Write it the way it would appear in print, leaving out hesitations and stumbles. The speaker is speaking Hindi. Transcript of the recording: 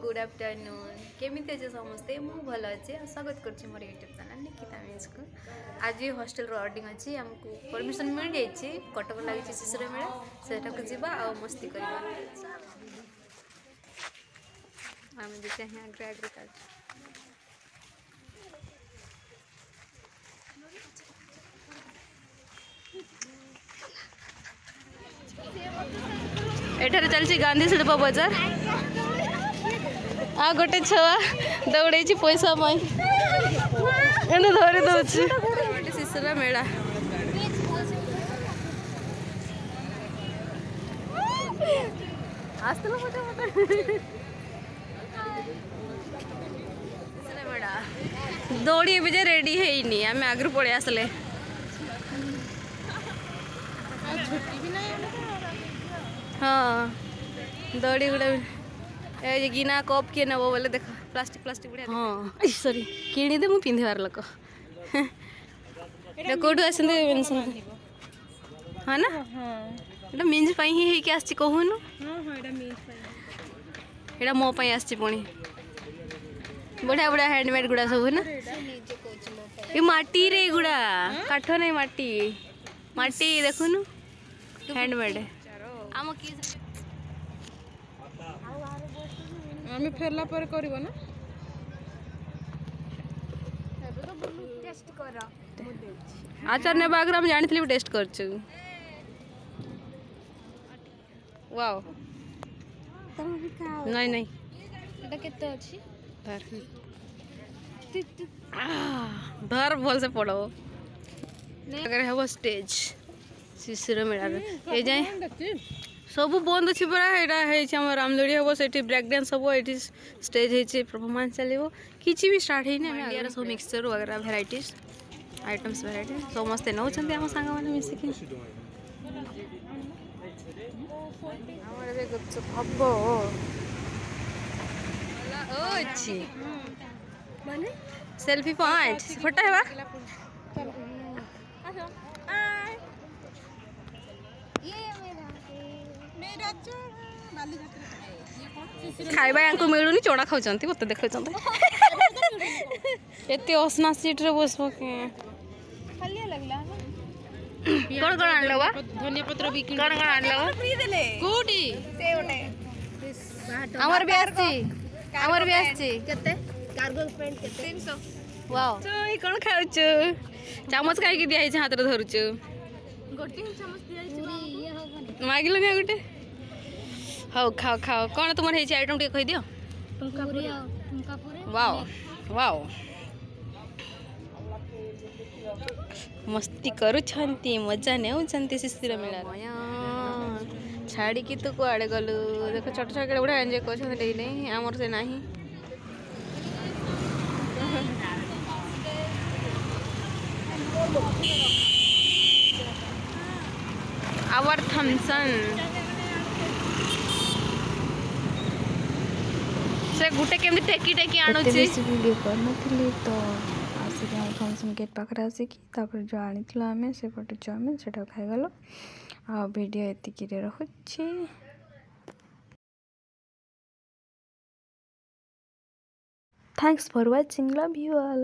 गुड आफ्टरनून केमी अच्छे समस्ते मु भल अच्छे स्वागत कर मोर यूट्यूब चैनल निकिता मीज को आज हॉस्टल रोडिंग अच्छी आमको परमिशन मिल जाइए कटक लगी शिशुर मेला सेटा को जीवा आ मस्ती करवा आम देखते हैं आग्रे आग्रे कर एठार चलती गांधी शिल्प बजार आ गोटे छुआ दौड़े पैसा धरी दौर शिशुर मेला दौड़ी भी रेडी है आम आगु पड़े आसले हाँ दौड़ी गुड़ा गिना कप किए नब बोले देख प्लास्टिक प्लास्टिक बढ़िया हाँ सॉरी किणी दे मु पिंधिबार लोक कौटू आस हाँ ना एटा मीन्स ही होइके आछि कहूनु एटा मो पई आछि पुणी बढ़िया बढ़िया हैंडमेड गुड़ा सब ना ये माटी रे गुड़ा काठ नहीं माटी माटी देखुनु हैंडमेड आम कि आमे फेरला पर करबो ना टेस्ट कर आचार ने बागर हम जानिथली टेस्ट करछु वाओ नहीं नहीं एटा केते अछि धर भल से पड़ो अगर है स्टेज शिशिर मेला ये जाए सब बंद अच्छी पड़ा यहाँ रामदोड़ी हम से ब्रेक डांस सब ये स्टेज है परफॉर्मेंस चलो किसी भी स्टार्ट है इंडिया सब मिक्सचर वगैरह भेराइटीज आइटम्स भेराइटी समस्ते नौ आम सांग मैंने मिसिकी हम सेल्फी पॉइंट फोटो है खाइबा यांको मिलुनी चोड़ा खाउचंती मते देखौचंती एते असना सीट रे बसबो के खालिया लगला कोन कोन आनलो बा धनिया पत्र भी कोन कोन आनलो फ्री देले कोडी से ओटे हमर भी आछी केते कार्गो पैंट केते 300 वाओ तो ई कोन खाउचु चामच खाइ के दिया है हाथ रे धरुचु गोटी चामच दिया पूरी ये होबनी मागिलो ने गोटे हाउ खाओ खाओ कौन तुम आइटम टे कह दियो वाओ वाओ मस्ती करुछंती मजा नेउछंती शिशिर मेला छाड़ी की तू कुआड़े गलु देख छोट छोट बड़ा एंजॉय कर नहीं आमर से नहीं आवर थम्सन से गुटे केमती टेकी टेकी आणुची वीडियो करनथली तो आसिक हम थम्सन गेट पाखरे आसिक तापर जो आनिथला हमें से पटे चाउमिन सेटा खाइ गलो आ वीडियो एतिकी रे रहुची। Thanks for watching love you all.